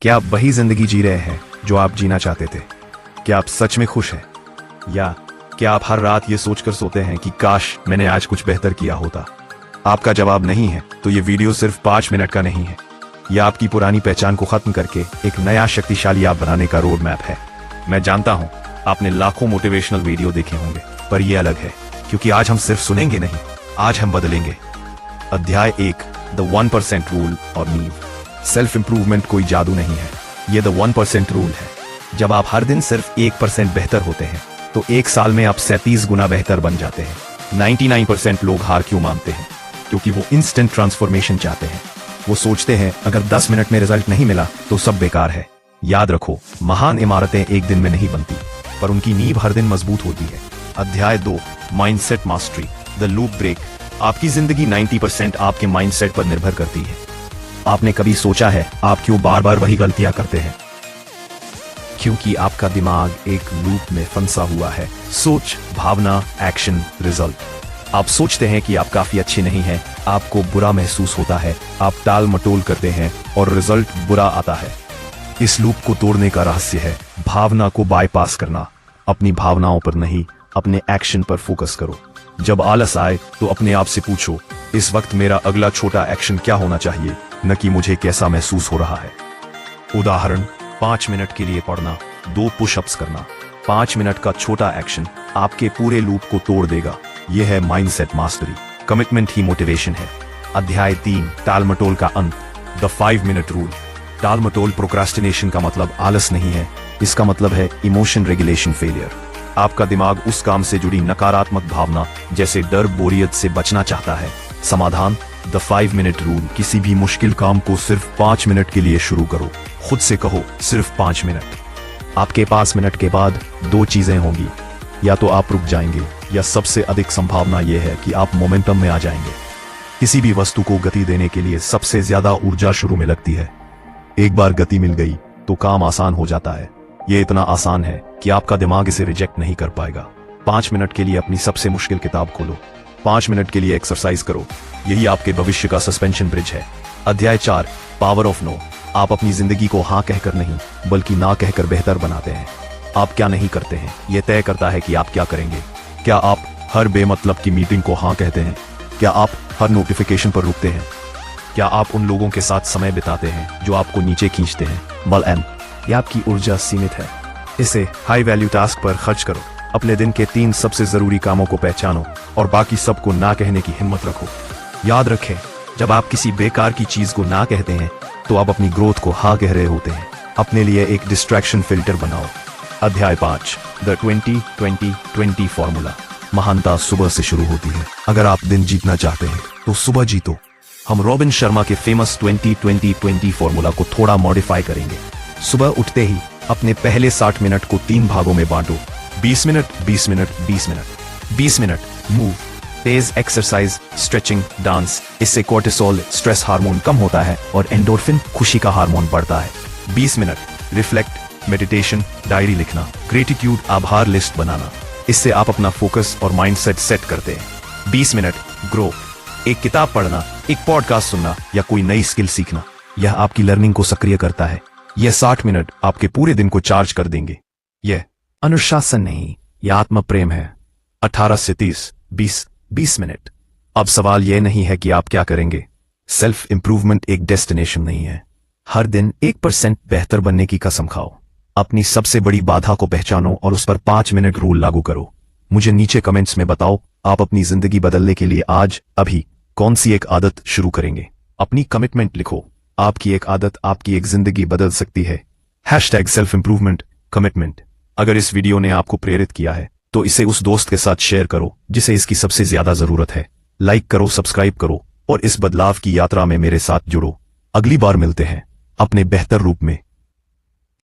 क्या आप वही जिंदगी जी रहे हैं जो आप जीना चाहते थे? क्या आप सच में खुश हैं? या क्या आप हर रात ये सोचकर सोते हैं कि काश मैंने आज कुछ बेहतर किया होता? आपका जवाब नहीं है तो ये वीडियो सिर्फ 5 मिनट का नहीं है। यह आपकी पुरानी पहचान को खत्म करके एक नया शक्तिशाली आप बनाने का रोड मैप है। मैं जानता हूं आपने लाखों मोटिवेशनल वीडियो देखे होंगे, पर यह अलग है क्योंकि आज हम सिर्फ सुनेंगे नहीं, आज हम बदलेंगे। अध्याय 1, द 1% रूल और नींव। सेल्फ इंप्रूवमेंट कोई जादू नहीं है, यह द 1% रूल है। जब आप हर दिन सिर्फ 1% बेहतर होते हैं तो एक साल में आप 37 गुना बेहतर बन जाते हैं। 99% लोग हार क्यों मानते हैं? क्योंकि वो इंस्टेंट ट्रांसफॉर्मेशन चाहते हैं। वो सोचते हैं अगर 10 मिनट में रिजल्ट नहीं मिला तो सब बेकार है। याद रखो, महान इमारतें एक दिन में नहीं बनती, पर उनकी नींव हर दिन मजबूत होती है। अध्याय 2, mindset mastery, the loop break. आपकी जिंदगी 90% आपके माइंडसेट पर निर्भर करती है। आपने कभी सोचा है आप क्यों बार बार वही गलतियां करते हैं? क्योंकि आपका दिमाग एक लूप में फंसा हुआ है। सोच, भावना, एक्शन, रिजल्ट। आप सोचते हैं कि आप काफी अच्छे नहीं हैं, आपको बुरा महसूस होता है, आप टाल मटोल करते हैं और रिजल्ट बुरा आता है। इस लूप को तोड़ने का रहस्य है भावना को बाईपास करना। अपनी भावनाओं पर नहीं, अपने एक्शन पर फोकस करो। जब आलस आए तो अपने आप से पूछो, इस वक्त मेरा अगला छोटा एक्शन क्या होना चाहिए, न कि मुझे कैसा महसूस हो रहा है। उदाहरण, 5 मिनट के लिए पढ़ना, 2 पुशअप्स करना। 5 मिनट का छोटा एक्शन आपके पूरे लूप को तोड़ देगा। यह है माइंडसेट मास्टरी। कमिटमेंट ही मोटिवेशन है। अध्याय 3, टालमटोल का अंत, द 5 मिनट रूल। टालमटोल प्रोक्रास्टिनेशन का मतलब आलस नहीं है, इसका मतलब है इमोशन रेगुलेशन फेलियर। आपका दिमाग उस काम से जुड़ी नकारात्मक भावना जैसे डर, बोरियत से बचना चाहता है। समाधान, द 5 मिनट रूल। किसी भी मुश्किल काम को सिर्फ 5 मिनट के लिए शुरू करो। खुद से कहो, सिर्फ 5 मिनट। आपके 5 मिनट के बाद 2 चीजें होंगी, या तो आप रुक जाएंगे या सबसे अधिक संभावना यह है कि आप मोमेंटम में आ जाएंगे। किसी भी वस्तु को गति देने के लिए सबसे ज्यादा ऊर्जा शुरू में लगती है। एक बार गति मिल गई तो काम आसान हो जाता है। यह इतना आसान है कि आपका दिमाग इसे रिजेक्ट नहीं कर पाएगा। 5 मिनट के लिए अपनी सबसे मुश्किल किताब खोलो। 5 मिनट के लिए एक्सरसाइज करो। यही आपके भविष्य का सस्पेंशन ब्रिज है। अध्याय 4, पावर ऑफ नो। आप अपनी जिंदगी को हाँ कहकर नहीं बल्कि ना कहकर बेहतर बनाते हैं। आप क्या नहीं करते हैं यह तय करता है कि आप क्या करेंगे। क्या आप हर बेमतलब की मीटिंग को हाँ कहते हैं? क्या आप हर नोटिफिकेशन पर रुकते हैं? क्या आप उन लोगों के साथ समय बिताते हैं जो आपको नीचे खींचते हैं? बल एम, यह आपकी ऊर्जा सीमित है। इसे हाई वैल्यू टास्क पर खर्च करो। अपने दिन के 3 सबसे जरूरी कामों को पहचानो और बाकी सबको ना कहने की हिम्मत रखो। याद रखें, जब आप किसी बेकार की चीज को ना कहते हैं तो आप अपनी ग्रोथ को हाँ कह रहे होते हैं। अपने लिए एक डिस्ट्रैक्शन फिल्टर बनाओ। अध्याय 5, द 20-20-20 फॉर्मूला। महानता सुबह से शुरू होती है। अगर आप दिन जीतना चाहते हैं तो सुबह जीतो। हम रॉबिन शर्मा के फेमस 20-20-20 फॉर्मूला को थोड़ा मॉडिफाई करेंगे। सुबह उठते ही अपने पहले 60 मिनट को 3 भागों में बांटो। 20 minute, 20 minute, 20 minute. 20 minute move, तेज एक्सरसाइज, स्ट्रेचिंग, डांस। इससे कोर्टिसोल, स्ट्रेस हार्मोन कम होता है और एंडोर्फिन, खुशी का हार्मोन बढ़ता है। 20 मिनट रिफ्लेक्ट, मेडिटेशन, डायरी लिखना, ग्रेटिट्यूड, आभार लिस्ट बनाना। इससे आप अपना फोकस और माइंडसेट सेट करते हैं। 20 मिनट ग्रो, एक किताब पढ़ना, एक पॉडकास्ट सुनना या कोई नई स्किल सीखना। यह आपकी लर्निंग को सक्रिय करता है। यह 60 मिनट आपके पूरे दिन को चार्ज कर देंगे। यह अनुशासन नहीं, यह आत्म प्रेम है। 18 से 30, 20 मिनट। अब सवाल यह नहीं है कि आप क्या करेंगे। सेल्फ इंप्रूवमेंट एक डेस्टिनेशन नहीं है। हर दिन 1% बेहतर बनने की कसम खाओ। अपनी सबसे बड़ी बाधा को पहचानो और उस पर 5 मिनट रूल लागू करो। मुझे नीचे कमेंट्स में बताओ, आप अपनी जिंदगी बदलने के लिए आज, अभी कौन सी एक आदत शुरू करेंगे। अपनी कमिटमेंट लिखो। आपकी एक आदत आपकी एक जिंदगी बदल सकती है। #Self improvement commitment. अगर इस वीडियो ने आपको प्रेरित किया है तो इसे उस दोस्त के साथ शेयर करो जिसे इसकी सबसे ज्यादा जरूरत है। लाइक करो, सब्सक्राइब करो और इस बदलाव की यात्रा में मेरे साथ जुड़ो। अगली बार मिलते हैं अपने बेहतर रूप में।